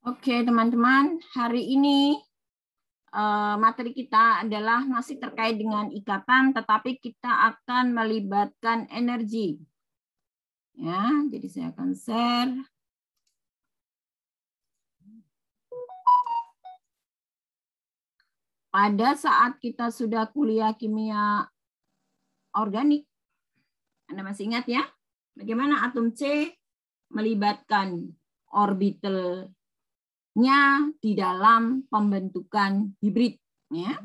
Oke, teman-teman, hari ini materi kita adalah masih terkait dengan ikatan, tetapi kita akan melibatkan energi. Ya, jadi saya akan share. Pada saat kita sudah kuliah kimia organik, Anda masih ingat ya? Bagaimana atom C melibatkan orbitalnya di dalam pembentukan hibrid. Ya.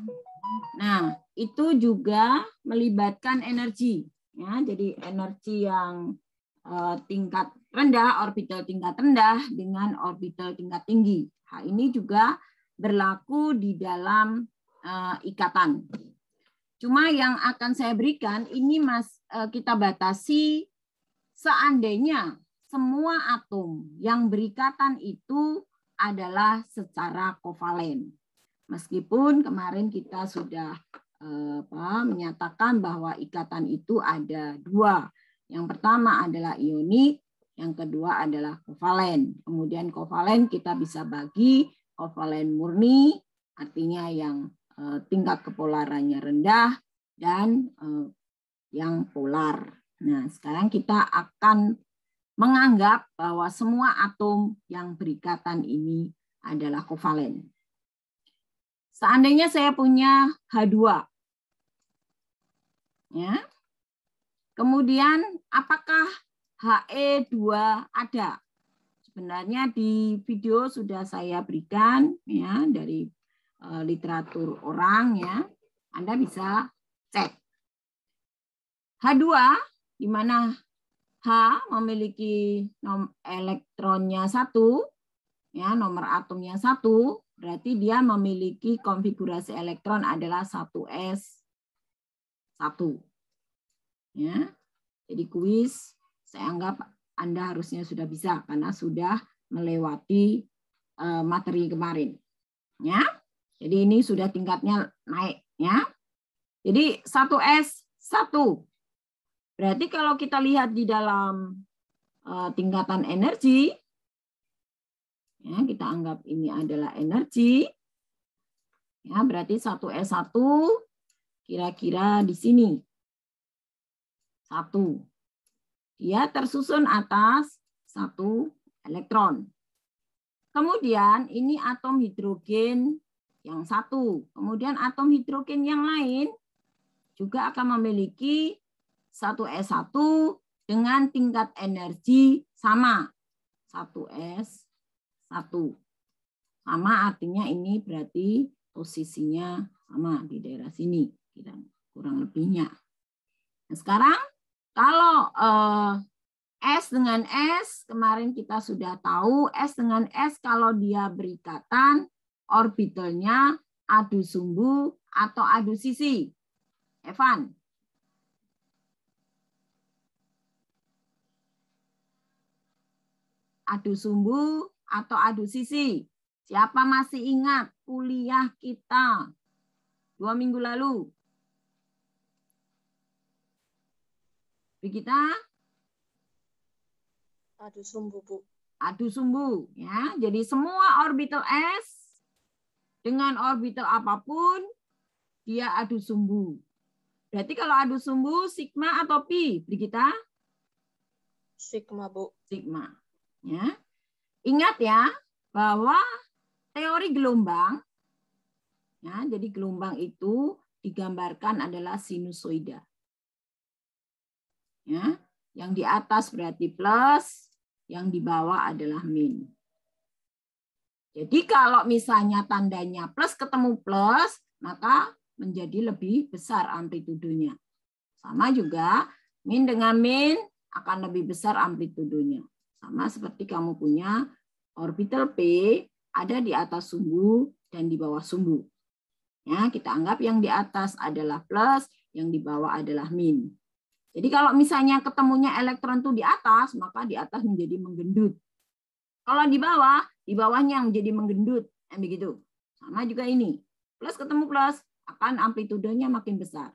Nah, itu juga melibatkan energi. Ya, jadi energi yang tingkat rendah, orbital tingkat rendah dengan orbital tingkat tinggi. Hal ini juga berlaku di dalam ikatan. Cuma yang akan saya berikan ini kita batasi seandainya semua atom yang berikatan itu adalah secara kovalen. Meskipun kemarin kita sudah menyatakan bahwa ikatan itu ada dua. Yang pertama adalah ionik, yang kedua adalah kovalen. Kemudian kovalen kita bisa bagi kovalen murni, artinya yang tingkat kepolarannya rendah, dan yang polar. Nah, sekarang kita akan menganggap bahwa semua atom yang berikatan ini adalah kovalen. Seandainya saya punya H2, ya. Kemudian apakah He2 ada? Sebenarnya di video sudah saya berikan ya dari literatur orang ya. Anda bisa cek. H2 di mana H memiliki elektronnya 1, ya, nomor atomnya 1, berarti dia memiliki konfigurasi elektron adalah 1s1. Ya. Jadi kuis saya anggap Anda harusnya sudah bisa karena sudah melewati materi kemarin. Ya. Jadi ini sudah tingkatnya naik ya. Jadi 1s1. Berarti kalau kita lihat di dalam tingkatan energi, ya, kita anggap ini adalah energi, ya, berarti 1s1 kira-kira di sini. 1. Dia tersusun atas 1 elektron. Kemudian ini atom hidrogen yang 1. Kemudian atom hidrogen yang lain juga akan memiliki 1s1 dengan tingkat energi sama. 1s1. Sama artinya ini berarti posisinya sama di daerah sini. Kurang lebihnya. Nah, sekarang kalau S dengan S, kemarin kita sudah tahu S dengan S kalau dia berikatan, orbitalnya adu sumbu atau adu sisi. Evan. Adu sumbu atau adu sisi. Siapa masih ingat kuliah kita 2 minggu lalu? Kita adu sumbu, Bu. Adu sumbu, ya. Jadi semua orbital S dengan orbital apapun dia adu sumbu. Berarti kalau adu sumbu sigma atau pi, kita? Sigma, Bu. Sigma. Ya. Ingat ya bahwa teori gelombang, ya, jadi gelombang itu digambarkan adalah sinusoida. Ya, yang di atas berarti plus, yang di bawah adalah min. Jadi kalau misalnya tandanya plus ketemu plus, maka menjadi lebih besar amplitudenya. Sama juga min dengan min akan lebih besar amplitudenya. Sama seperti kamu punya orbital P ada di atas sumbu dan di bawah sumbu. Ya, kita anggap yang di atas adalah plus, yang di bawah adalah min. Jadi kalau misalnya ketemunya elektron itu di atas, maka di atas menjadi menggendut. Kalau di bawahnya yang menjadi menggendut. Begitu. Sama juga ini. Plus ketemu plus, akan amplitudenya makin besar.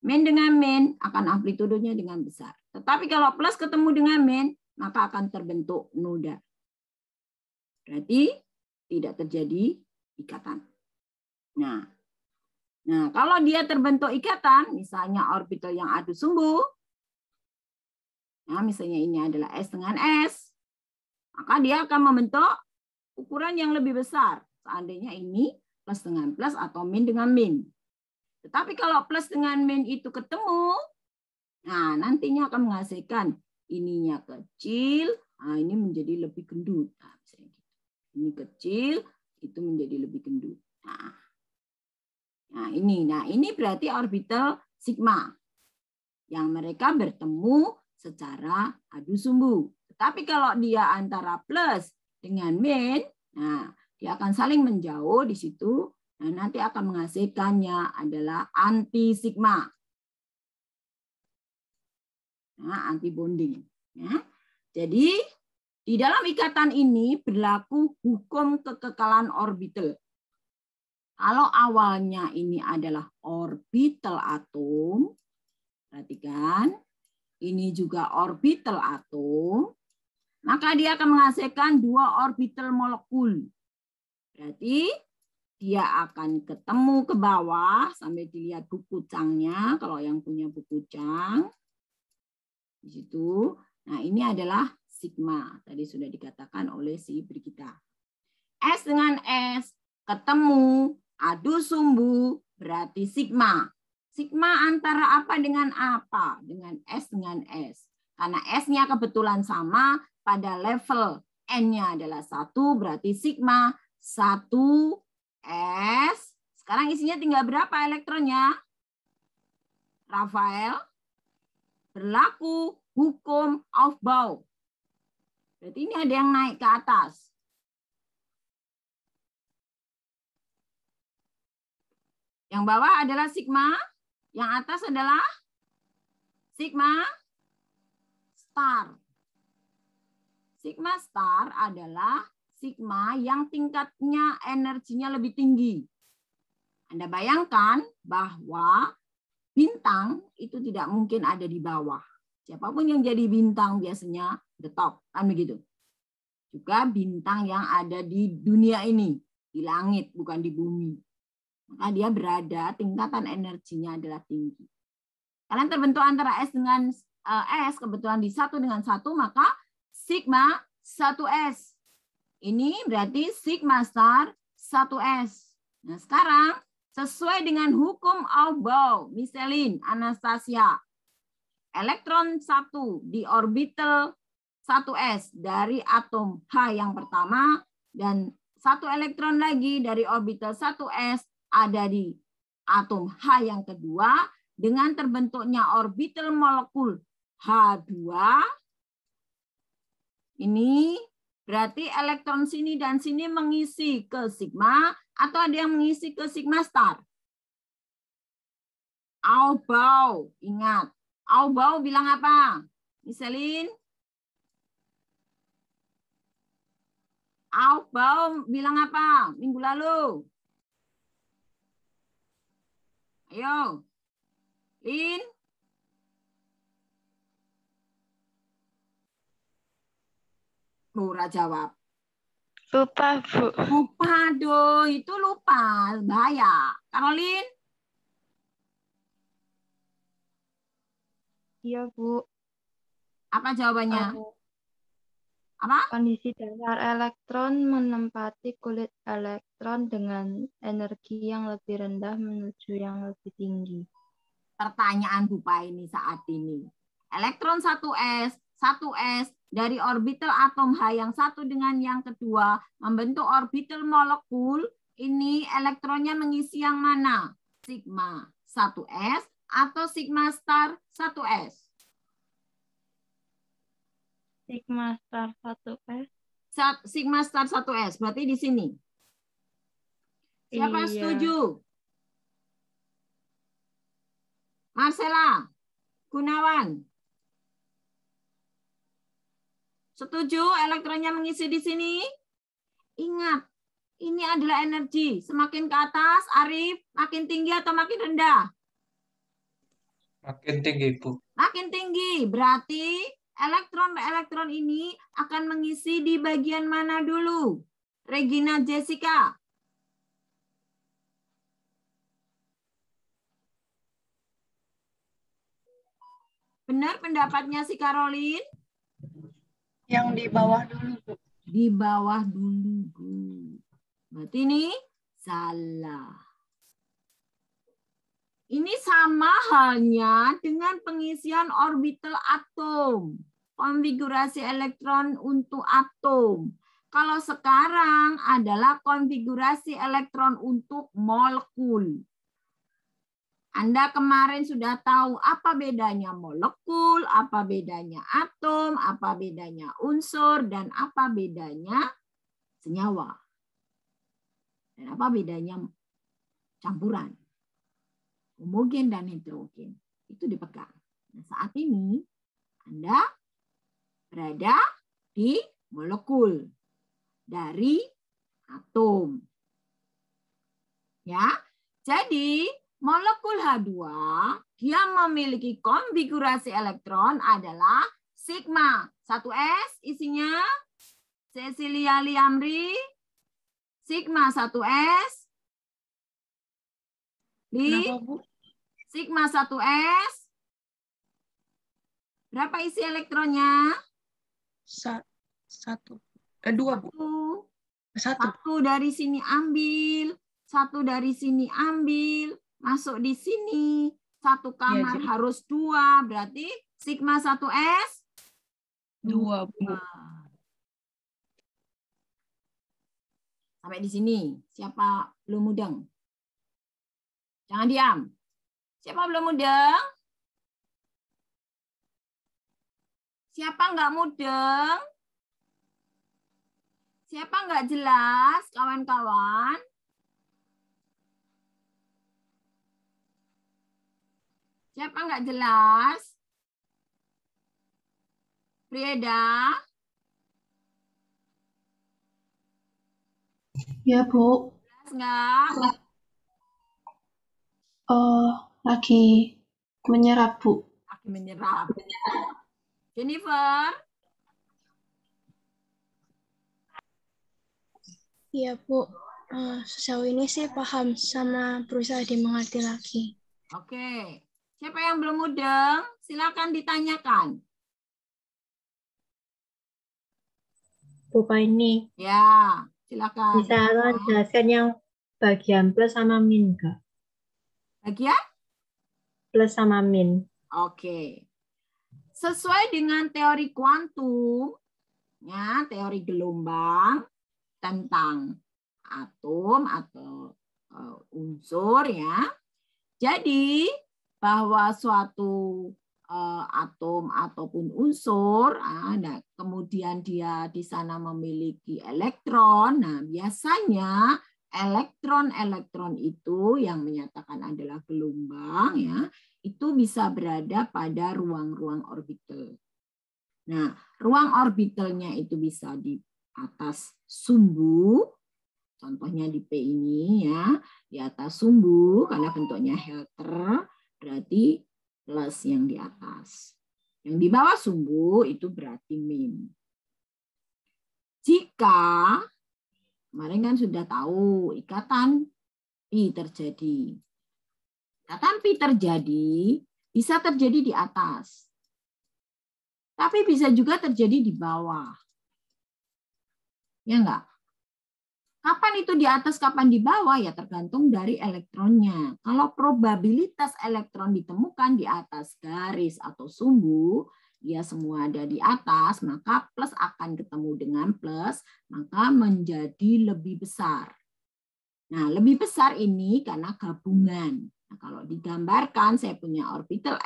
Min dengan min akan amplitudenya dengan besar. Tetapi kalau plus ketemu dengan min, maka akan terbentuk noda. Berarti tidak terjadi ikatan. Nah, kalau dia terbentuk ikatan, misalnya orbital yang adu sumbu, nah, misalnya ini adalah S dengan S, maka dia akan membentuk ukuran yang lebih besar. Seandainya ini plus dengan plus atau min dengan min. Tetapi kalau plus dengan min itu ketemu, nah nantinya akan menghasilkan ininya kecil, nah ini menjadi lebih gendut. Nah, misalnya gitu. Ini kecil, itu menjadi lebih gendut. Nah ini berarti orbital sigma yang mereka bertemu secara adu sumbu. Tetapi kalau dia antara plus dengan min, nah dia akan saling menjauh di situ. Nah, nanti akan menghasilkannya adalah anti sigma. Nah, anti bonding. Ya. Jadi di dalam ikatan ini berlaku hukum kekekalan orbital. Kalau awalnya ini adalah orbital atom, perhatikan, ini juga orbital atom, maka dia akan menghasilkan 2 orbital molekul. Berarti dia akan ketemu ke bawah sampai dilihat buku cangnya. Kalau yang punya buku cang di situ. Nah, ini adalah sigma. Tadi sudah dikatakan oleh si Brigita. S dengan S ketemu adu sumbu berarti sigma. Sigma antara apa dengan apa? Dengan S dengan S. Karena S-nya kebetulan sama pada level N-nya adalah 1 berarti sigma 1 S. Sekarang isinya tinggal berapa elektronnya? Rafael. Berlaku hukum Aufbau. Berarti ini ada yang naik ke atas. Yang bawah adalah sigma. Yang atas adalah sigma star. Sigma star adalah sigma yang tingkatnya energinya lebih tinggi. Anda bayangkan bahwa bintang itu tidak mungkin ada di bawah. Siapapun yang jadi bintang biasanya the top, kan begitu. Juga bintang yang ada di dunia ini, di langit bukan di bumi. Maka dia berada, tingkatan energinya adalah tinggi. Kalian terbentuk antara S dengan S, kebetulan di 1 dengan 1, maka sigma 1S. Ini berarti sigma star 1S. Nah, sekarang sesuai dengan hukum Aufbau, Michelin, Anastasia, elektron 1 di orbital 1S dari atom H yang pertama dan 1 elektron lagi dari orbital 1S ada di atom H yang kedua dengan terbentuknya orbital molekul H2. Ini berarti elektron sini dan sini mengisi ke sigma atau ada yang mengisi ke sigma star. Aufbau, ingat. Aufbau bilang apa? Michelin? Aufbau bilang apa minggu lalu? Ayo. Lin? Murah jawab. Lupa, Bu. Lupa, doh. Itu lupa. Bahaya. Karolin? Iya, Bu. Apa jawabannya? Apa? Kondisi dasar elektron menempati kulit elektron dengan energi yang lebih rendah menuju yang lebih tinggi. Pertanyaan Bupa ini saat ini. Elektron 1S dari orbital atom H yang satu dengan yang kedua membentuk orbital molekul. Ini elektronnya mengisi yang mana? Sigma 1S atau sigma star 1S? Sigma star 1S. Sigma star 1S, berarti di sini. Siapa yang Iya. setuju? Marcella, Gunawan. Setuju elektronnya mengisi di sini? Ingat, ini adalah energi. Semakin ke atas, Arif, makin tinggi atau makin rendah? Makin tinggi, Bu. Makin tinggi, berarti elektron ini akan mengisi di bagian mana dulu? Regina Jessica. Benar pendapatnya si Caroline? Yang di bawah dulu, Bu. Di bawah dulu, Bu. Berarti ini salah. Ini sama halnya dengan pengisian orbital atom. Konfigurasi elektron untuk atom. Kalau sekarang adalah konfigurasi elektron untuk molekul. Anda kemarin sudah tahu apa bedanya molekul, apa bedanya atom, apa bedanya unsur, dan apa bedanya senyawa. Dan apa bedanya campuran. Homogen dan heterogen. Itu dipegang. Nah, saat ini Anda berada di molekul dari atom. Ya. Jadi molekul H2 dia memiliki konfigurasi elektron adalah sigma 1s isinya Cecilia Liamri, sigma 1s Kenapa, Bu? sigma 1s berapa isi elektronnya? Dua, Bu. Satu dari sini ambil, satu dari sini ambil, masuk di sini. Satu kamar Ya, harus 2, berarti sigma 1s 2, Bu. Sampai di sini. Siapa belum mudeng? Jangan diam. Siapa belum mudeng? Siapa nggak mudeng? Siapa nggak jelas, kawan-kawan? Siapa nggak jelas? Prieda? Ya, Bu. Jelas nggak? Lagi menyerap, Bu. Lagi menyerap. Jennifer? Iya, Bu. Sejauh ini sih paham sama berusaha dimengerti lagi. Oke. Siapa yang belum mudeng? Silakan ditanyakan. Bu ini Ya, silakan. bisa tolong jelaskan yang bagian plus sama min enggak? Bagian? Plus sama min. Oke. Sesuai dengan teori kuantum, ya, teori gelombang tentang atom atau unsur, ya. Jadi bahwa suatu atom ataupun unsur, nah, kemudian dia di sana memiliki elektron. Nah, biasanya elektron-elektron itu yang menyatakan adalah gelombang, ya, itu bisa berada pada ruang-ruang orbital. Nah, ruang orbitalnya itu bisa di atas sumbu, contohnya di P ini, ya, di atas sumbu karena bentuknya helter, berarti plus yang di atas. Yang di bawah sumbu itu berarti min. Jika kemarin kan sudah tahu ikatan pi terjadi. Ikatan pi terjadi bisa terjadi di atas. Tapi bisa juga terjadi di bawah. Ya enggak? Kapan itu di atas, kapan di bawah? Ya tergantung dari elektronnya. Kalau probabilitas elektron ditemukan di atas garis atau sumbu, dia semua ada di atas, maka plus akan ketemu dengan plus, maka menjadi lebih besar. Nah, lebih besar ini karena gabungan. Nah, kalau digambarkan, saya punya orbital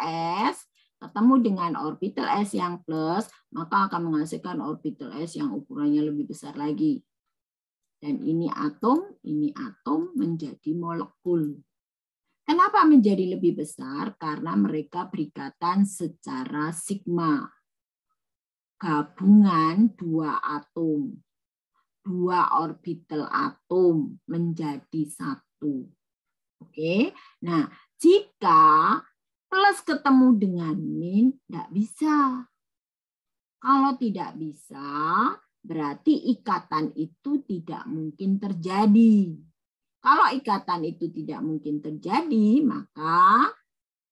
S, ketemu dengan orbital S yang plus, maka akan menghasilkan orbital S yang ukurannya lebih besar lagi. Dan ini atom menjadi molekul. Kenapa menjadi lebih besar? Karena mereka berikatan secara sigma. Gabungan dua atom, dua orbital atom menjadi satu. Oke, nah jika plus ketemu dengan min, tidak bisa. Kalau tidak bisa, berarti ikatan itu tidak mungkin terjadi. Kalau ikatan itu tidak mungkin terjadi, maka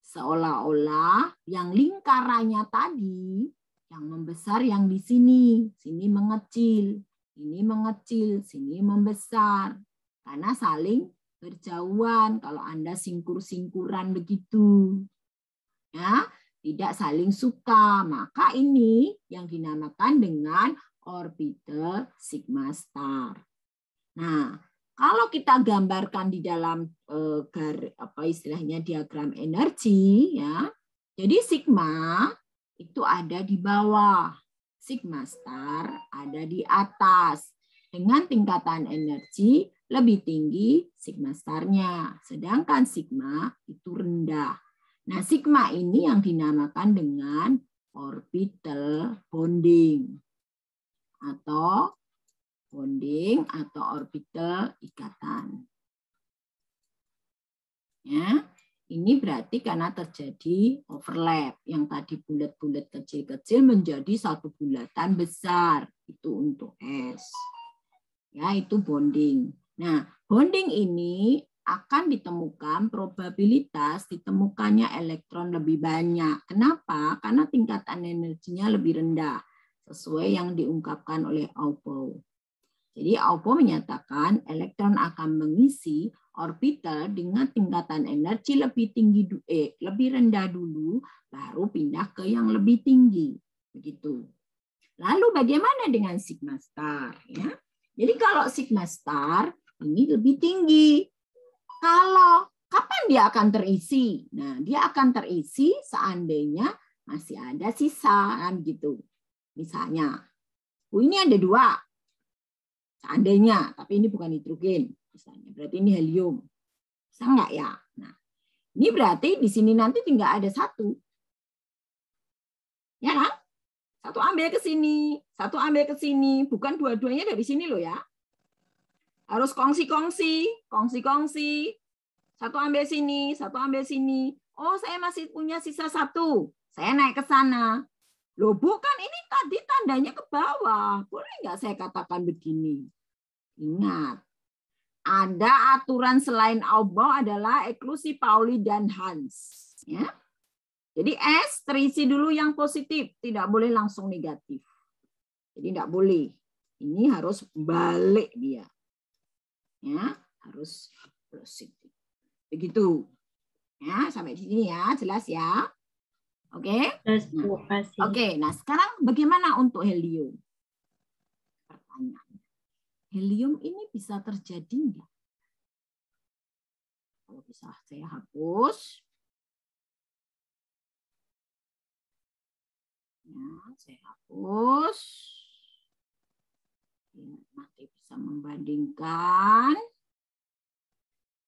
seolah-olah yang lingkarannya tadi, yang membesar yang di sini mengecil, ini mengecil, sini membesar. Karena saling berjauhan kalau Anda singkur-singkuran begitu. Ya, tidak saling suka. Maka ini yang dinamakan dengan orbital sigma star. Nah, kalau kita gambarkan di dalam istilahnya diagram energi, ya, jadi sigma itu ada di bawah, sigma star ada di atas. Dengan tingkatan energi lebih tinggi sigma starnya, sedangkan sigma itu rendah. Nah, sigma ini yang dinamakan dengan orbital bonding atau orbital ikatan. Ya, ini berarti karena terjadi overlap. Yang tadi bulat-bulat kecil-kecil menjadi satu bulatan besar. Itu untuk S. Ya, itu bonding. Nah, bonding ini akan ditemukan probabilitas ditemukannya elektron lebih banyak. Kenapa? Karena tingkatan energinya lebih rendah. Sesuai yang diungkapkan oleh Aufbau. Jadi Aufbau menyatakan elektron akan mengisi orbital dengan tingkatan energi lebih tinggi, lebih rendah dulu, baru pindah ke yang lebih tinggi. Begitu. Lalu bagaimana dengan sigma star? Ya? Jadi kalau sigma star ini lebih tinggi. Kalau kapan dia akan terisi? Nah, dia akan terisi seandainya masih ada sisa, kan gitu. Misalnya, ini ada 2. Seandainya, tapi ini bukan hidrogen. Misalnya, berarti ini helium. Bisa nggak ya? Nah, ini berarti di sini nanti tinggal ada 1. Ya kan? 1 ambil ke sini, 1 ambil ke sini. Bukan dua-duanya dari sini loh ya. Harus kongsi-kongsi. 1 ambil sini, 1 ambil sini. Oh, saya masih punya sisa 1. Saya naik ke sana. Loh, bukan, ini tadi tandanya ke bawah. Boleh nggak saya katakan begini? Ingat, ada aturan selain Aufbau adalah eksklusi Pauli dan Hans. Ya. Jadi S terisi dulu yang positif, tidak boleh langsung negatif. Jadi tidak boleh. Ini harus balik dia. Ya, harus positif. Begitu. Ya, sampai di sini ya, jelas ya. Oke? Oke, nah sekarang bagaimana untuk helium? Pertanyaan. Helium ini bisa terjadi enggak? Kalau bisa saya hapus. Ya, saya hapus. Ya, nanti bisa membandingkan.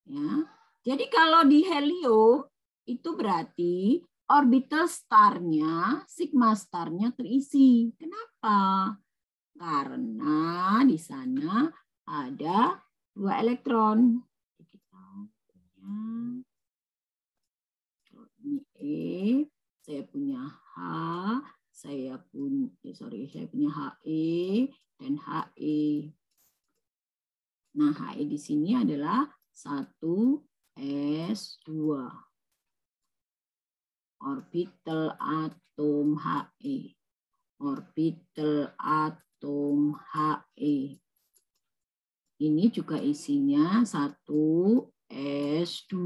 Ya. Jadi kalau di helium itu berarti orbital star-nya, sigma star-nya terisi. Kenapa? Karena di sana ada 2 elektron. Kita punya ini E, saya punya H, saya punya HE dan HE. Nah, HE di sini adalah 1s2. Orbital atom He. Orbital atom He. Ini juga isinya 1s2.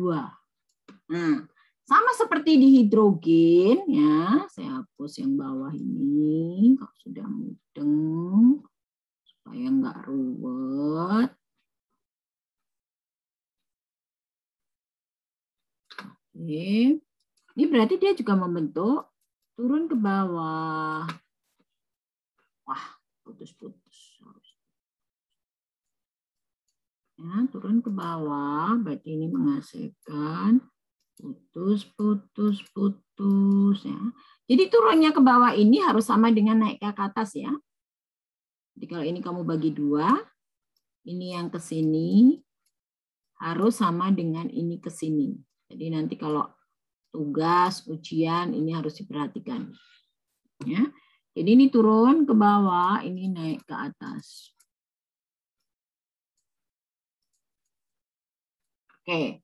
Nah, sama seperti di hidrogen ya. Saya hapus yang bawah ini kalau sudah mudeng supaya enggak ruwet. Oke. Ini berarti dia juga membentuk turun ke bawah. Wah, putus-putus. Ya, turun ke bawah, berarti ini menghasilkan putus-putus ya. Jadi turunnya ke bawah ini harus sama dengan naik ke atas ya. Jadi kalau ini kamu bagi 2, ini yang ke sini harus sama dengan ini ke sini. Jadi nanti kalau tugas, ujian, ini harus diperhatikan. Ya. Jadi ini turun ke bawah, ini naik ke atas. Oke.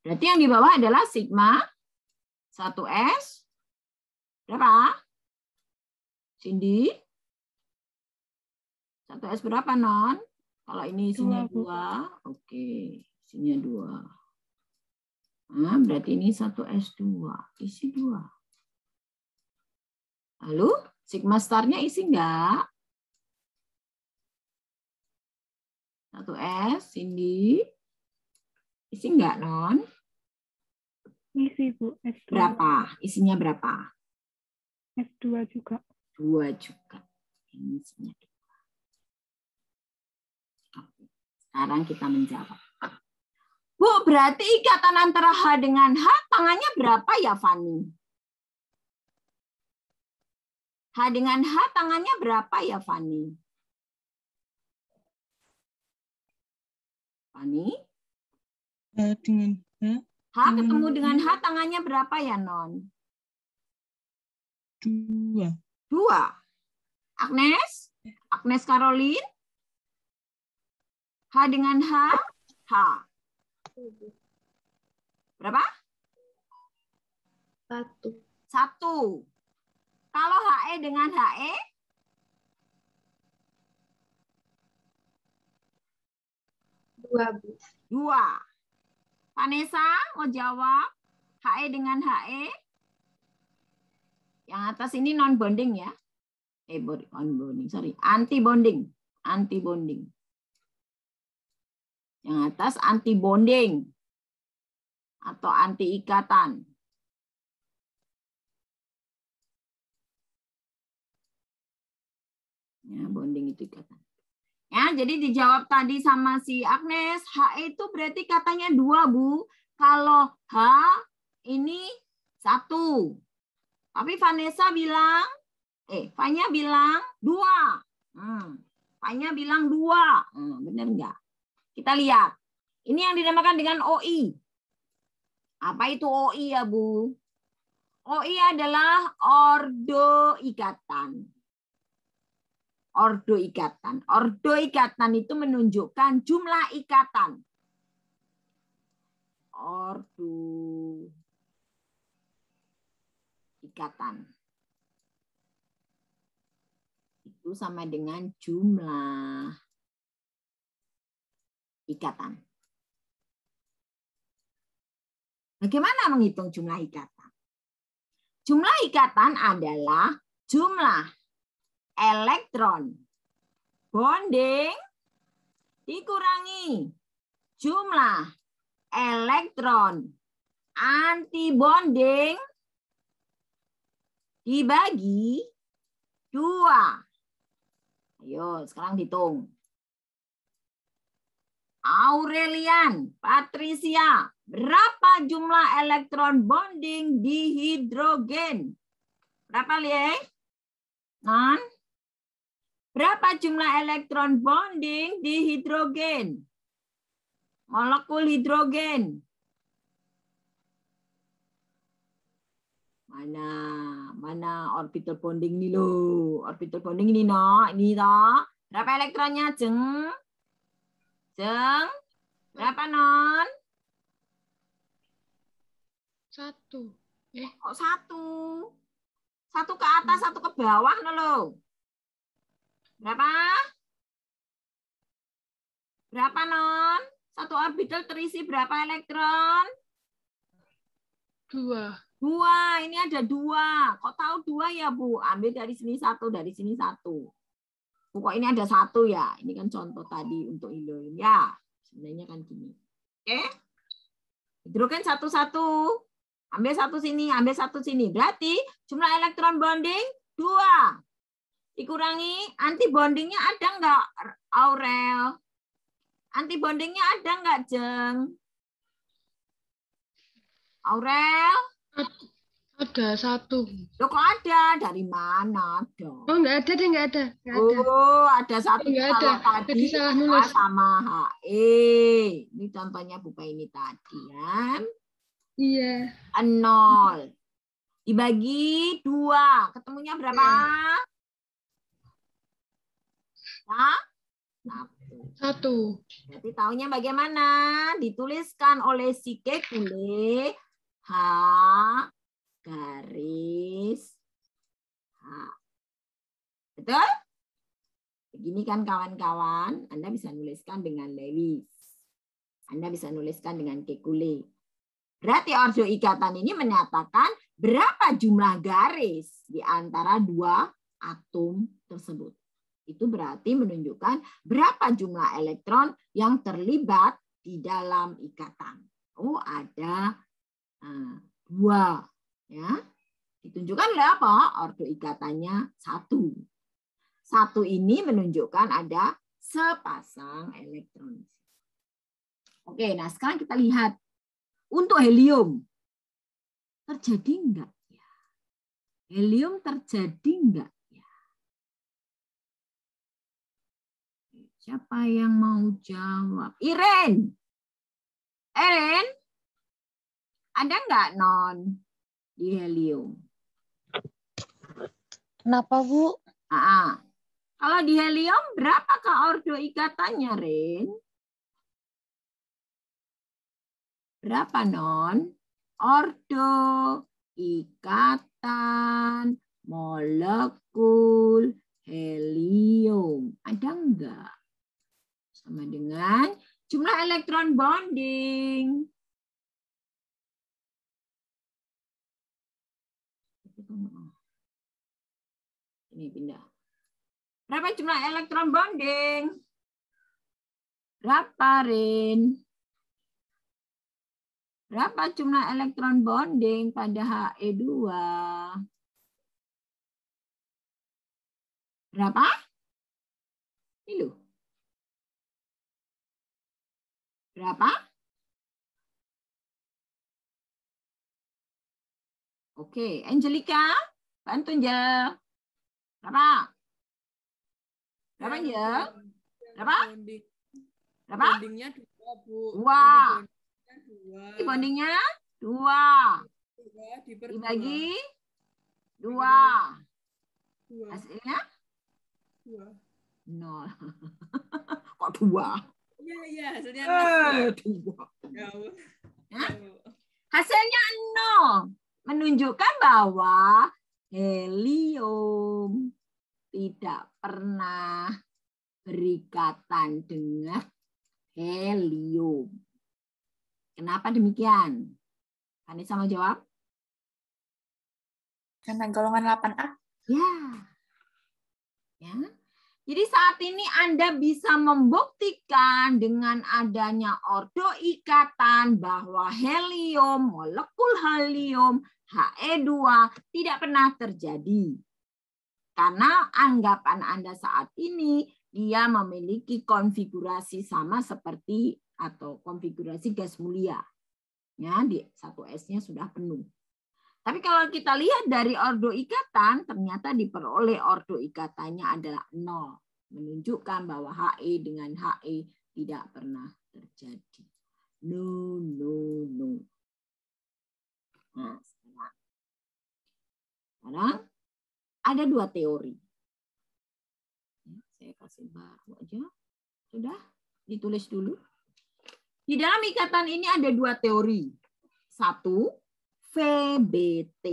Berarti yang di bawah adalah sigma 1S. Berapa? Cindy? 1S berapa, Non? Kalau ini isinya 2. Oke. Isinya 2. Nah, berarti ini 1S2. Isi 2. Lalu, sigma starnya isi enggak? 1S, Cindy. Isi enggak, Non? Isi, Bu. S2. Berapa? Isinya berapa? S2 juga. 2 juga. Ini isinya 2. Oke. Sekarang kita menjawab. Bu, berarti ikatan antara H dengan H tangannya berapa ya, Fani? H dengan H tangannya berapa ya, Fani? Fani? Dengan H ketemu dengan H tangannya berapa ya, Non? 2. 2. Agnes? Agnes Caroline? H dengan H? H. Berapa? 1. 1. Kalau HE dengan HE? 2, Bu. 2. Vanessa mau jawab? HE dengan HE? Yang atas ini non bonding ya? On-bonding, sorry. Anti bonding. Anti bonding. Yang atas anti bonding. Atau anti ikatan. Ya, bonding itu ikatan. Ya, jadi dijawab tadi sama si Agnes, H itu berarti katanya 2, Bu. Kalau H ini 1. Tapi Vanessa bilang, Fanya bilang 2. Fanya bilang 2. Benar enggak? Kita lihat. Ini yang dinamakan dengan OI. Apa itu OI ya, Bu? OI adalah ordo ikatan. Ordo ikatan. Ordo ikatan itu menunjukkan jumlah ikatan. Ordo ikatan. Itu sama dengan jumlah ikatan. Bagaimana menghitung jumlah ikatan? Jumlah ikatan adalah jumlah elektron bonding dikurangi jumlah elektron anti bonding dibagi 2. Ayo sekarang hitung. Aurelian, Patricia, berapa jumlah elektron bonding di hidrogen? Berapa, Lieng? Non? Berapa jumlah elektron bonding di hidrogen? Molekul hidrogen. Mana orbital bonding ini loh. Orbital bonding ini no, ini toh. Berapa elektronnya, Jeng? Jeng? Berapa, Non? 1. Kok 1? 1 ke atas, 1 ke bawah loh. Berapa? Berapa, Non? 1 orbital terisi berapa elektron? 2. 2. Ini ada 2. Kok tahu 2 ya, Bu? Ambil dari sini 1, dari sini 1. Kok ini ada 1 ya? Ini kan contoh tadi untuk hidrogen. Ya, sebenarnya kan gini. Oke? Hidrogen 1, 1. Ambil 1 sini, ambil 1 sini. Berarti jumlah elektron bonding 2. Dikurangi anti bondingnya ada nggak, Aurel? Anti bondingnya ada nggak, Jeng? Aurel? Ada 1. Loh, kok ada? Dari mana dong? Oh, nggak ada deh, nggak ada. Nggak ada. Oh, ada 1 Nggak ada. kalau tadi Tadi salah nulis. sama HE. Ini contohnya buka ini tadi ya. Iya. 0. Dibagi 2. Ketemunya berapa? 1. Berarti tahunya bagaimana? Dituliskan oleh si kekule H garis H. Betul? Begini kan kawan-kawan, Anda bisa nuliskan dengan Lewis. Anda bisa nuliskan dengan kekule. Berarti ordo ikatan ini menyatakan berapa jumlah garis di antara dua atom tersebut. Itu berarti menunjukkan berapa jumlah elektron yang terlibat di dalam ikatan. Oh, ada 2. Ya. Ditunjukkan oleh apa? Ordo ikatannya 1. 1 ini menunjukkan ada sepasang elektron. Oke, nah sekarang kita lihat untuk helium. Terjadi enggak? Helium terjadi enggak? Siapa yang mau jawab? Iren. Iren, ada nggak non di helium? Kenapa, Bu? Kalau di helium, berapakah ordo ikatannya, Ren? Berapa, non? Ordo ikatan molekul helium. Ada enggak? Sama dengan jumlah elektron bonding. Ini pindah. Berapa jumlah elektron bonding? Berapa, Rin? Berapa jumlah elektron bonding pada He2? Berapa? Ini loh. Berapa? Oke, Angelica, bantu Angel. Berapa? Berapa Angel? Berapa? Berapa? Bondingnya 2, Bu. 2. Bondingnya 2. Dibagi 2. Hasilnya 0. Kok 2? Iya, hasilnya 2. Hasilnya 0. Menunjukkan bahwa helium tidak pernah berikatan dengan helium. Kenapa demikian? Vanessa mau jawab? Karena golongan 8A. Ya. Jadi saat ini Anda bisa membuktikan dengan adanya ordo ikatan bahwa helium, molekul helium, He2 tidak pernah terjadi. Karena anggapan Anda saat ini dia memiliki konfigurasi sama seperti atau konfigurasi gas mulia. Ya, di 1S-nya sudah penuh. Tapi kalau kita lihat dari ordo ikatan, ternyata diperoleh ordo ikatannya adalah 0. Menunjukkan bahwa He dengan He tidak pernah terjadi. No. Nah, sekarang ada 2 teori. Saya kasih baru aja. Sudah ditulis dulu. Di dalam ikatan ini ada 2 teori. 1, VBT.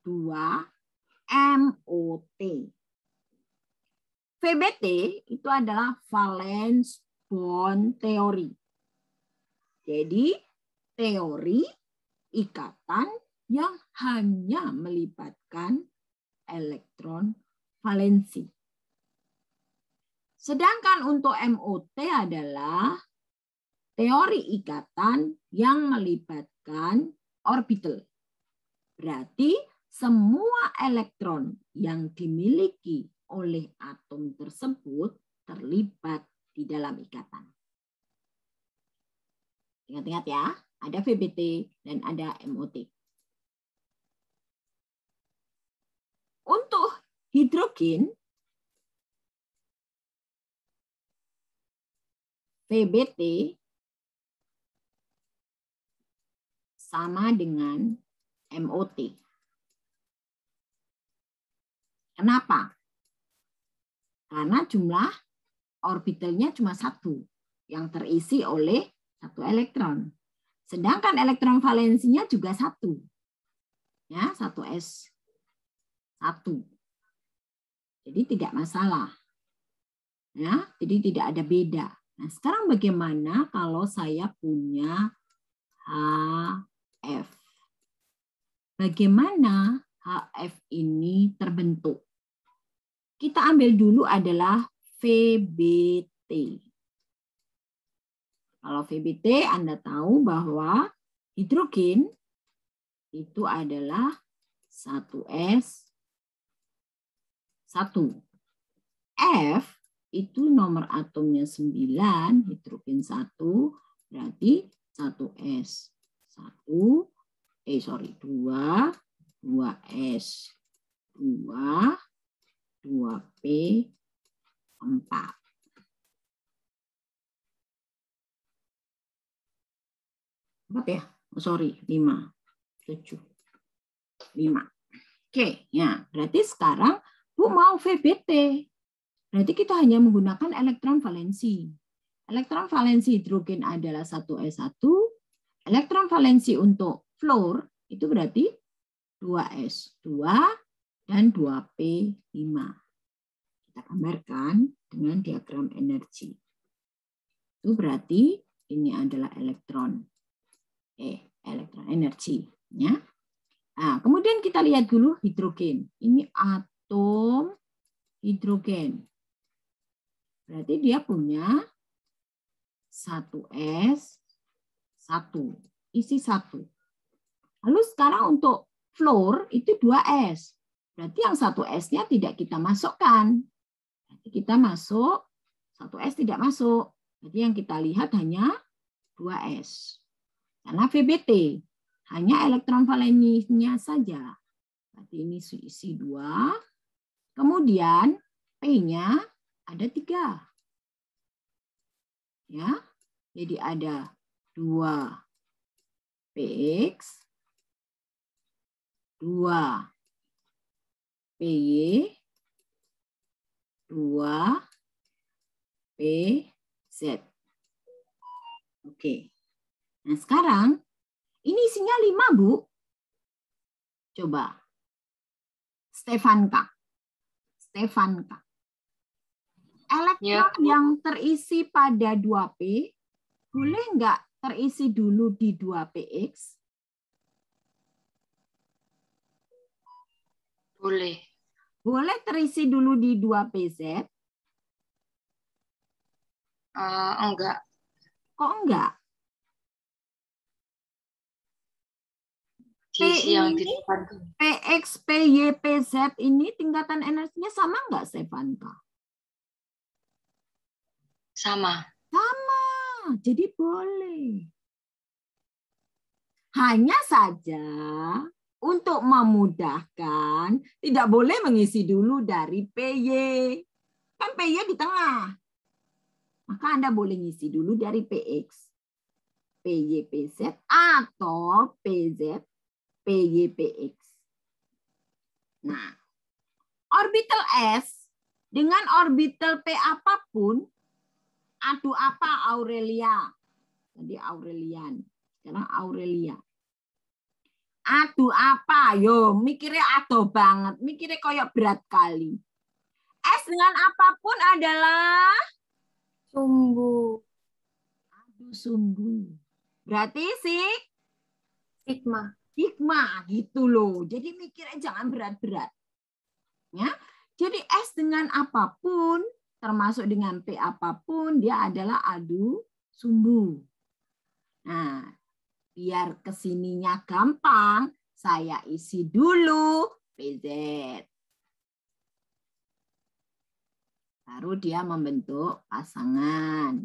2, MOT. VBT itu adalah valence bond theory. Jadi teori ikatan yang hanya melibatkan elektron valensi. Sedangkan untuk MOT adalah teori ikatan yang melibatkan orbital. Berarti semua elektron yang dimiliki oleh atom tersebut terlibat di dalam ikatan. Ingat-ingat ya, ada VBT dan ada MOT. Untuk hidrogen, VBT sama dengan MOT. Kenapa? Karena jumlah orbitalnya cuma satu yang terisi oleh satu elektron. Sedangkan elektron valensinya juga satu. Ya, 1s1. Jadi tidak masalah. Ya, jadi tidak ada beda. Nah, sekarang bagaimana kalau saya punya HF? Bagaimana HF ini terbentuk? Kita ambil dulu adalah VBT. Kalau VBT Anda tahu bahwa hidrogen itu adalah 1s1. F itu nomor atomnya 9, hidrogen 1, berarti 1s1, 2, 2s2, 2p4. Empat ya? Oh, sorry, 5, 7, 5. Oke, ya berarti sekarang Bu mau VBT. Berarti kita hanya menggunakan elektron valensi. Elektron valensi hidrogen adalah 1s1. Elektron valensi untuk fluor itu berarti 2s2 dan 2p5. Kita gambarkan dengan diagram energi. Itu berarti ini adalah elektron energi. Ya. Nah, kemudian kita lihat dulu hidrogen. Ini atom hidrogen. Berarti dia punya 1s1, isi 1. Lalu sekarang untuk fluor itu 2s. Berarti yang 1s-nya tidak kita masukkan. Berarti kita masuk, 1s tidak masuk. Berarti yang kita lihat hanya 2s. Karena VBT, hanya elektron valensinya saja. Berarti ini isi 2. Kemudian P-nya ada 3. Ya. Jadi ada 2 PX, 2 PY, 2 PZ. Oke. Nah, sekarang ini isinya 5, Bu. Coba. Stefanka. Elektron yang terisi pada 2P, boleh nggak terisi dulu di 2PX? Boleh. Boleh terisi dulu di 2PZ? Enggak. Kok enggak? Diisi yang di depan tuh. PX, PY, PZ ini tingkatan energinya sama nggak, Stefanka? Sama. Sama, jadi boleh. Hanya saja untuk memudahkan, tidak boleh mengisi dulu dari PY. Kan PY di tengah. Maka Anda boleh ngisi dulu dari PX, PY, PZ, atau PZ, PY, PX. Nah, orbital S dengan orbital P apapun, aduh apa Aurelia? Tadi Aurelian, sekarang Aurelia. Aduh apa? Yo, mikirnya aduh banget, mikirnya kayak berat kali. S dengan apapun adalah Sumbu. aduh sumbu. Berarti Sigma. sigma gitu loh. Jadi mikirnya jangan berat-berat. Ya. Jadi S dengan apapun, termasuk dengan P apapun, dia adalah adu sumbu. Nah, biar kesininya gampang, saya isi dulu PZ. Baru dia membentuk pasangan.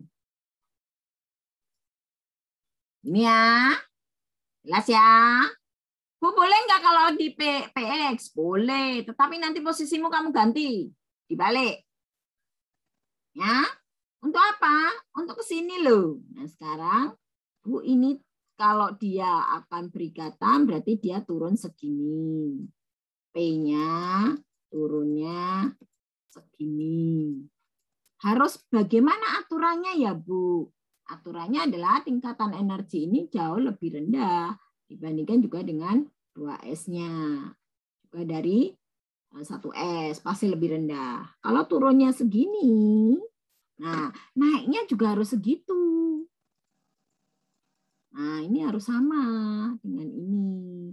Ini ya. Jelas ya? Bu, boleh nggak kalau di PX? Boleh, tetapi nanti posisimu kamu ganti. Dibalik. Ya. Untuk apa? Untuk ke sini loh. Nah, sekarang Bu ini kalau dia akan berikatan berarti dia turun segini. P-nya turunnya segini. Harus bagaimana aturannya ya, Bu? Aturannya adalah tingkatan energi ini jauh lebih rendah dibandingkan juga dengan 2S-nya. Juga dari 1S pasti lebih rendah. Kalau turunnya segini, nah naiknya juga harus segitu. Nah, ini harus sama dengan ini.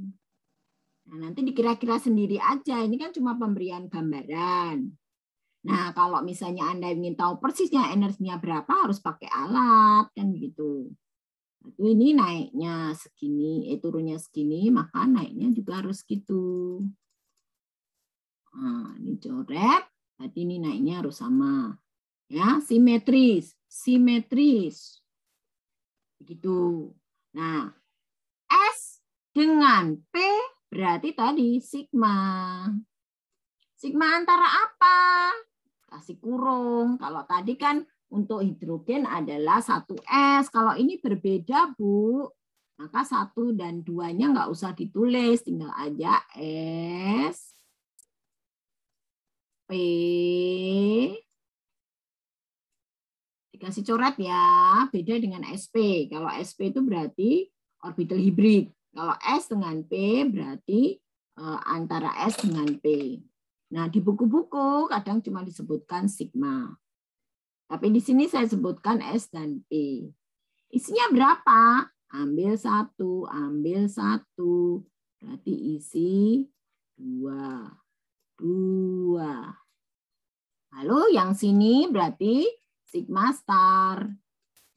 Nah, nanti dikira-kira sendiri aja. Ini kan cuma pemberian gambaran. Nah, kalau misalnya Anda ingin tahu persisnya energinya berapa, harus pakai alat, kan begitu. Nah, ini naiknya segini, turunnya segini, maka naiknya juga harus gitu. Nah, ini coret, berarti ini naiknya harus sama. Ya, simetris, simetris. Begitu. Nah, S dengan P berarti tadi sigma. Sigma antara apa? Kasih kurung. Kalau tadi kan untuk hidrogen adalah 1S. Kalau ini berbeda, Bu. Maka 1 dan 2-nya nggak usah ditulis. Tinggal aja S, P. Dikasih coret ya. Beda dengan SP. Kalau SP itu berarti orbital hibrid. Kalau S dengan P berarti antara S dengan P. Nah, di buku-buku kadang cuma disebutkan sigma. Tapi di sini saya sebutkan S dan P. Isinya berapa? Ambil 1, ambil 1. Berarti isi 2. 2. Lalu yang sini berarti sigma star.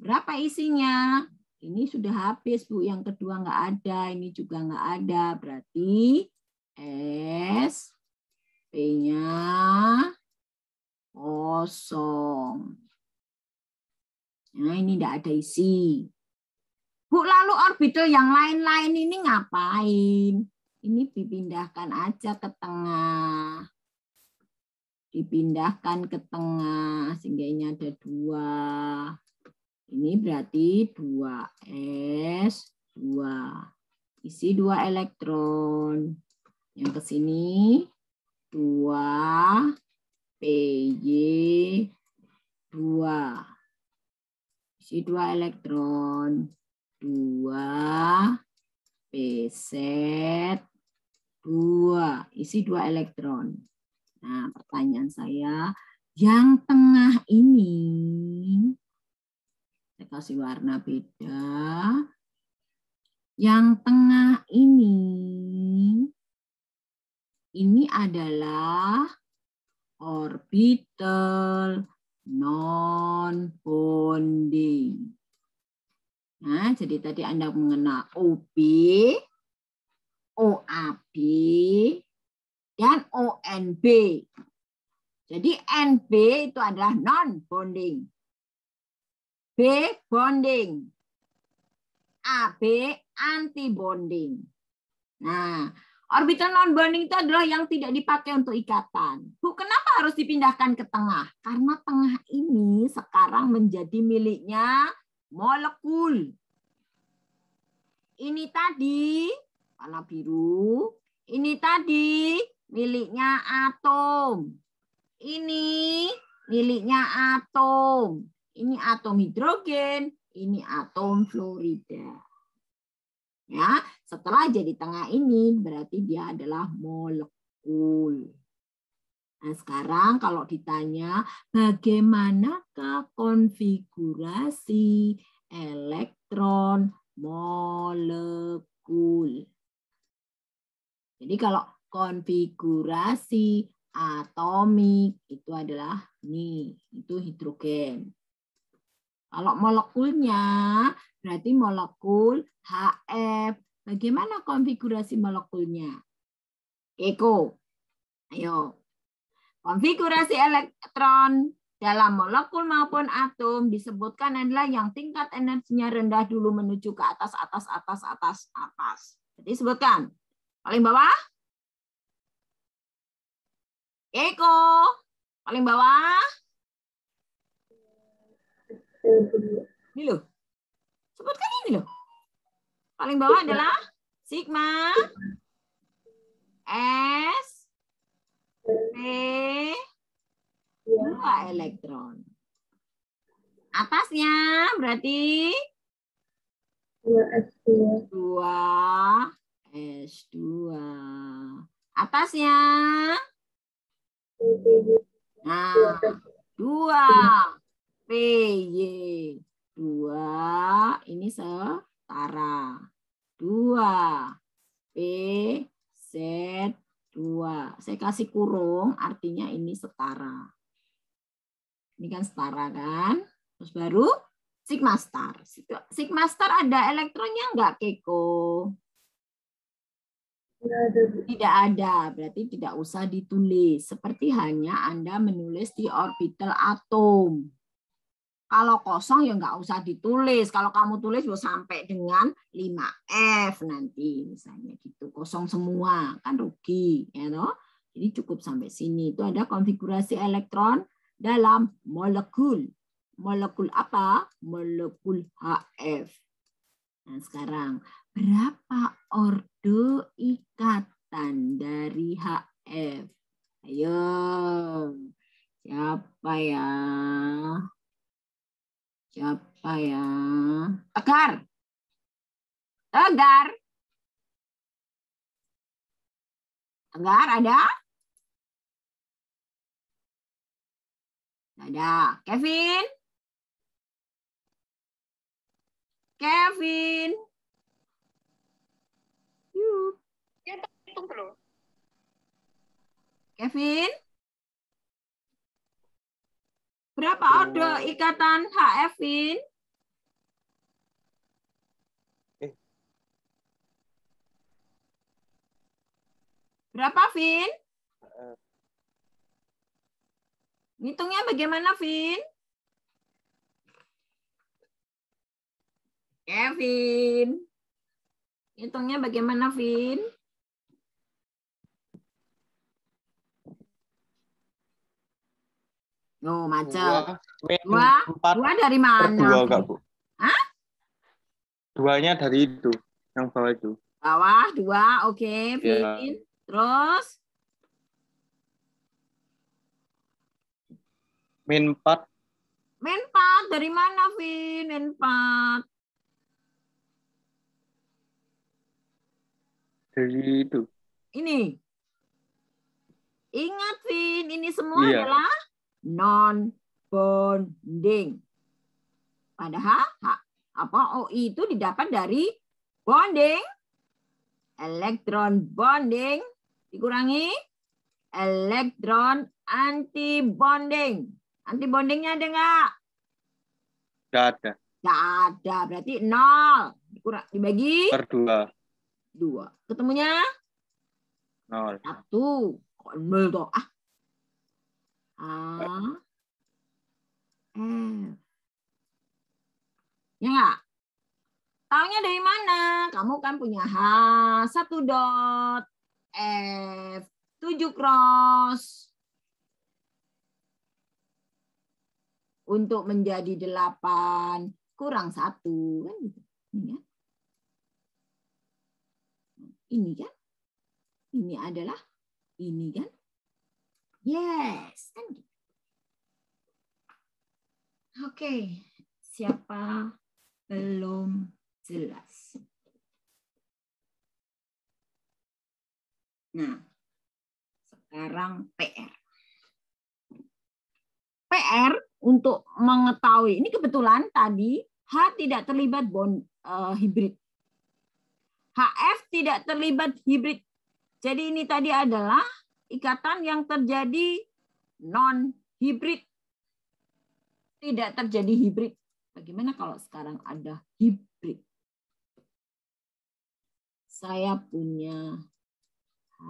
Berapa isinya? Ini sudah habis, Bu. Yang kedua nggak ada. Ini juga nggak ada. Berarti S, P-nya kosong. Nah, ini tidak ada isi. Bu, lalu orbital yang lain-lain ini ngapain? Ini dipindahkan aja ke tengah. Dipindahkan ke tengah, sehingga ini ada 2. Ini berarti 2S, 2. Isi 2 elektron. Yang ke sini 2 PY 2. Isi 2 elektron. 2 PZ 2. Isi 2 elektron. Nah, pertanyaan saya, yang tengah ini, saya kasih warna beda. Yang tengah ini adalah orbital non-bonding. Nah, jadi tadi Anda mengenal OB, OAB, dan ONB. Jadi NB itu adalah non-bonding. B bonding. AB anti-bonding. Nah, orbital non-bonding itu adalah yang tidak dipakai untuk ikatan. Bu, kenapa harus dipindahkan ke tengah? Karena tengah ini sekarang menjadi miliknya molekul. Ini tadi, warna biru. Ini tadi miliknya atom. Ini miliknya atom. Ini atom hidrogen, ini atom fluorida. Ya, setelah jadi tengah ini berarti dia adalah molekul. Nah, sekarang kalau ditanya bagaimanakah konfigurasi elektron molekul? Jadi kalau konfigurasi atomik itu adalah ini, itu hidrogen. Kalau molekulnya berarti molekul HF. Bagaimana konfigurasi molekulnya? Eko, ayo. Konfigurasi elektron dalam molekul maupun atom disebutkan adalah yang tingkat energinya rendah dulu menuju ke atas, atas, atas, atas, atas. Jadi sebutkan. Paling bawah? Eko. Paling bawah? Ini loh. Sebutkan ini loh. Paling bawah adalah sigma S P 2 elektron. Atasnya berarti 2 S2. Atasnya nah 2 PY. 2 ini setara. 2 PZ2. Saya kasih kurung, artinya ini setara. Ini kan setara kan? Terus baru sigma star. Sigma star ada elektronnya enggak, Keko? Tidak ada, berarti tidak usah ditulis. Seperti hanya Anda menulis di orbital atom. Kalau kosong ya nggak usah ditulis. Kalau kamu tulis ya sampai dengan 5F nanti misalnya gitu. Kosong semua kan rugi, ya toh. Jadi cukup sampai sini. Itu ada konfigurasi elektron dalam molekul. Molekul apa? Molekul HF. Nah, sekarang berapa orde ikatan dari HF? Ayo. Siapa ya? Siapa ya? Tegar. Tegar. Tegar ada? Ada. Kevin? Kevin? Yuk. Hitung dulu. Kevin? Berapa orde ikatan HF, Vin? Berapa, Vin? Ngitungnya bagaimana, Vin? Kevin. Ngitungnya bagaimana, Vin? Oh, macam. Dua dari mana? 2, Kak, Bu. Hah? 2-nya dari itu, yang bawah itu. Bawah 2, oke, Vin. Ya. Terus? Min 4. Min 4, dari mana, Vin? Min 4. Dari itu. Ini. Ingat, Vin, ini semua Iya. adalah non-bonding. Padahal OI itu didapat dari bonding, elektron bonding, dikurangi elektron anti-bonding. Anti-bondingnya ada nggak? Nggak ada. Nggak ada, berarti 0. Dibagi? Per 2. 2. Ketemunya? 0. 1. Kok 0 toh? Ya nggak? Taunya dari mana? Kamu kan punya H1 dot, F7 cross. Untuk menjadi 8 kurang 1. Kan gitu. Ini kan? Ini adalah ini kan? Yes. Kan gitu. Oke. Siapa belum jelas? Nah, sekarang PR. PR untuk mengetahui, ini kebetulan tadi H tidak terlibat bond hibrid. HF tidak terlibat hibrid. Jadi ini tadi adalah ikatan yang terjadi non-hibrid. Tidak terjadi hibrid. Bagaimana kalau sekarang ada hibrid? Saya punya H,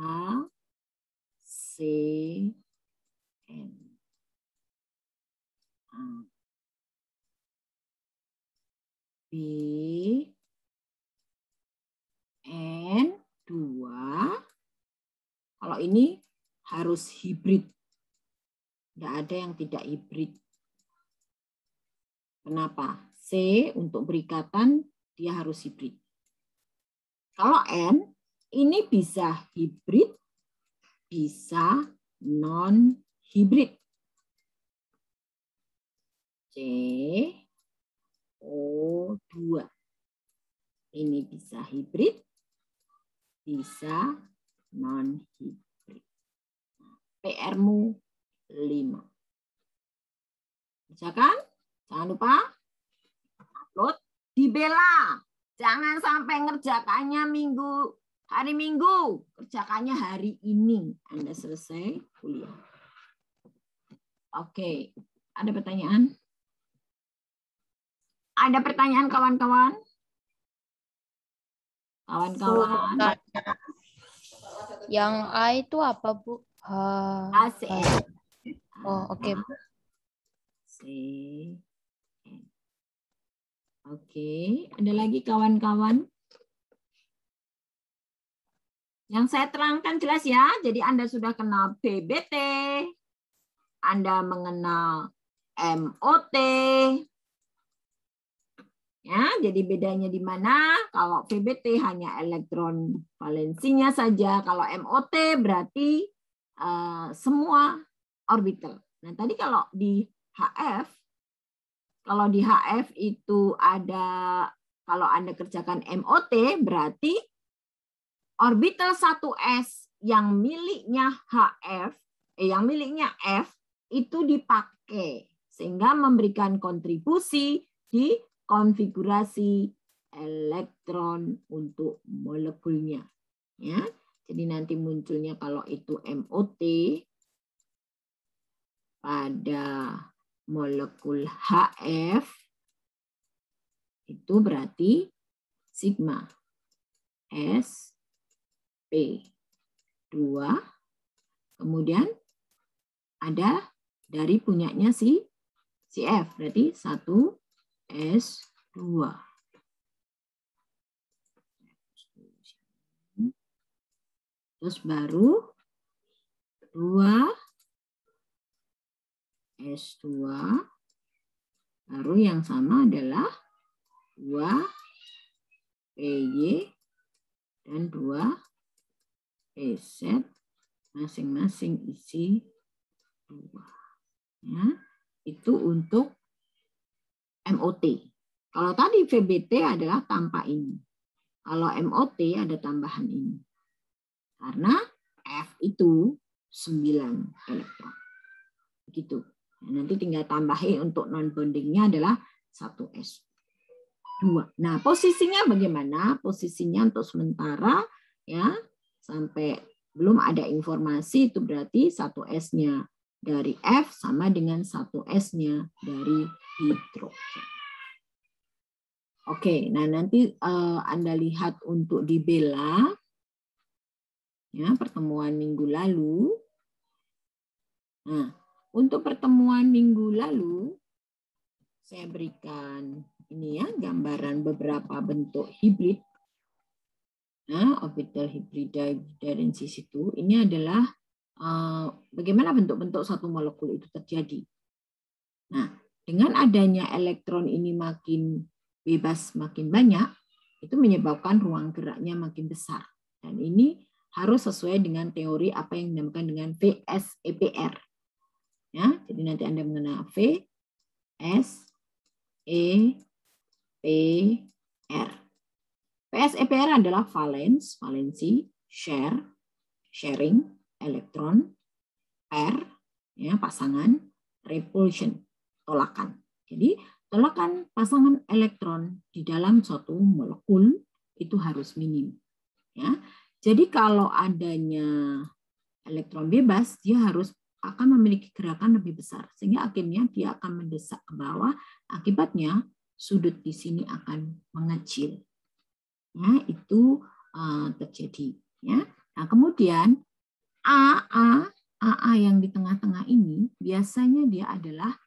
C, N. B, N, 2. Kalau ini harus hibrid. Tidak ada yang tidak hibrid. Kenapa? C untuk berikatan dia harus hibrid. Kalau N ini bisa hibrid, bisa non-hibrid. CO2. Ini bisa hibrid, bisa non-hibrid. PR-mu 5. Bisa kan? Jangan lupa upload di Bella. Jangan sampai ngerjakannya hari Minggu. Kerjakannya hari ini. Anda selesai kuliah. Oke. Ada pertanyaan? Ada pertanyaan kawan-kawan? Kawan-kawan. Yang A itu apa, Bu? ACN. Oh, oke, Bu. Oke, ada lagi kawan-kawan? Yang saya terangkan jelas ya. Jadi Anda sudah kenal PBT, Anda mengenal MOT. Ya, jadi bedanya di mana? Kalau PBT hanya elektron valensinya saja, kalau MOT berarti semua orbital. Nah, tadi kalau di HF itu ada, kalau Anda kerjakan MOT berarti orbital 1s yang miliknya yang miliknya F itu dipakai sehingga memberikan kontribusi di konfigurasi elektron untuk molekulnya. Ya, jadi nanti munculnya kalau itu MOT pada molekul HF itu berarti sigma sp2, kemudian ada dari punyanya si F berarti 1s2. Terus baru 2s2, baru yang sama adalah 2py dan 2pz, masing-masing isi 2. Ya, itu untuk MOT. Kalau tadi VBT adalah tanpa ini. Kalau MOT ada tambahan ini. Karena F itu 9 elektron. Begitu. Nah, nanti tinggal tambahin untuk non-bondingnya adalah 1s2. Nah, posisinya bagaimana? Posisinya untuk sementara ya sampai belum ada informasi itu berarti 1s-nya dari F sama dengan 1s-nya dari hidrogen. Oke, nah nanti Anda lihat untuk di Bella ya, pertemuan minggu lalu. Nah, untuk pertemuan minggu lalu saya berikan ini ya gambaran beberapa bentuk hibrid. Nah, orbital hibrida dan situ ini adalah bagaimana bentuk-bentuk satu molekul itu terjadi. Nah, dengan adanya elektron ini makin bebas, makin banyak, itu menyebabkan ruang geraknya makin besar. Dan ini harus sesuai dengan teori apa yang dinamakan dengan VSEPR. Ya, jadi nanti Anda mengenal VSEPR. VSEPR adalah valence, valensi, share, sharing, elektron, pair, ya, pasangan, repulsion, tolakan. Jadi tolakan pasangan elektron di dalam suatu molekul itu harus minim. Ya. Jadi kalau adanya elektron bebas, dia akan memiliki gerakan lebih besar, sehingga akhirnya dia akan mendesak ke bawah. Akibatnya sudut di sini akan mengecil. Ya, itu terjadi. Ya. Nah, kemudian AA yang di tengah-tengah ini biasanya dia adalah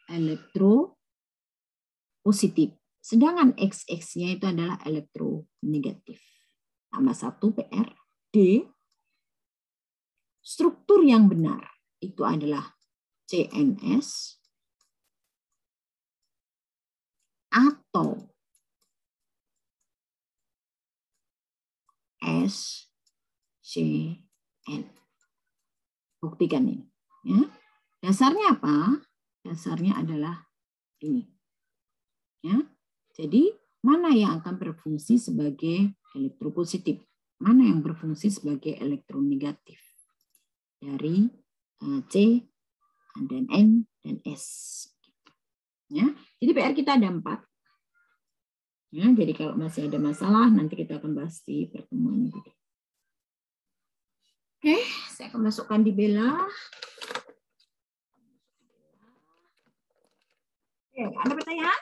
elektropositif. Sedangkan XX-nya itu adalah elektronegatif. Tambah 1 PR. D. Struktur yang benar itu adalah CNS atau SCN. Buktikan ini. Ya. Dasarnya apa? Dasarnya adalah ini. Ya. Jadi mana yang akan berfungsi sebagai elektropositif? Mana yang berfungsi sebagai elektronegatif? Dari C dan N dan S. Ya. Jadi PR kita ada 4. Ya, jadi kalau masih ada masalah nanti kita akan bahas di pertemuan ini. Oke, saya akan masukkan di Bella. Oke, ada pertanyaan?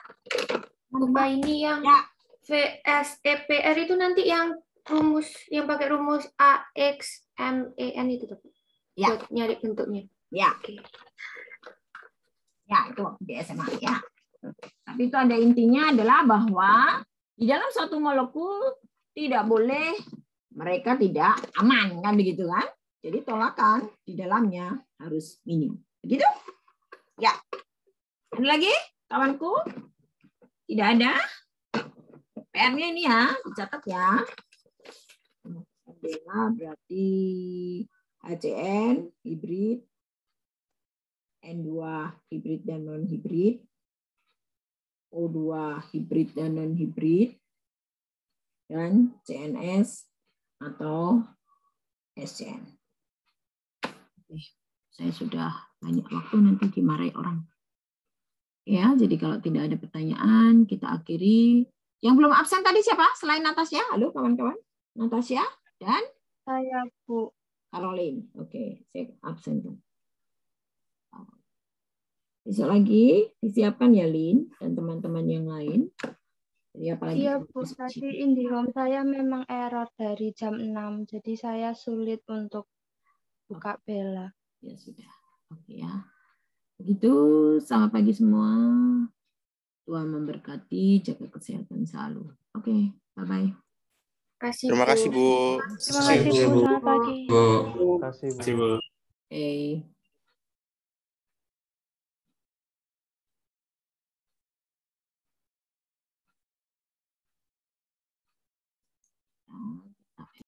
Mbak, ini yang ya. VSEPR itu nanti yang rumus yang pakai rumus AXMEN itu tuh. Ya. Buat nyari bentuknya. Ya. Oke. Ya, itu di SMA ya. Tapi itu ada intinya adalah bahwa di dalam suatu molekul tidak boleh mereka tidak aman, kan begitu kan? Jadi tolakan di dalamnya harus minim. Begitu? Ya. Ada lagi kawanku? Tidak ada? PR-nya ini ya, dicatat ya. Berarti HCN, hibrid, N2 hibrid dan non-hibrid, O2 hibrid dan non-hibrid, dan CNS atau SCN. Oke, saya sudah banyak waktu nanti dimarahi orang. Ya, jadi kalau tidak ada pertanyaan, kita akhiri. Yang belum absen tadi siapa? Selain Natasha? Halo kawan-kawan. Natasha dan? Saya, Bu. Caroline. Oke, saya absen. Besok lagi disiapkan ya, Lin, dan teman-teman yang lain. Jadi apalagi Iya, Bu. Tadi IndiHome saya memang error dari jam 6, jadi saya sulit untuk buka Bella. Ya sudah. Oke ya. Begitu, selamat pagi semua. Tuhan memberkati, jaga kesehatan selalu. Oke, bye-bye. Terima kasih, Bu. Terima kasih, Bu. Selamat pagi. Terima kasih, Bu. Oke.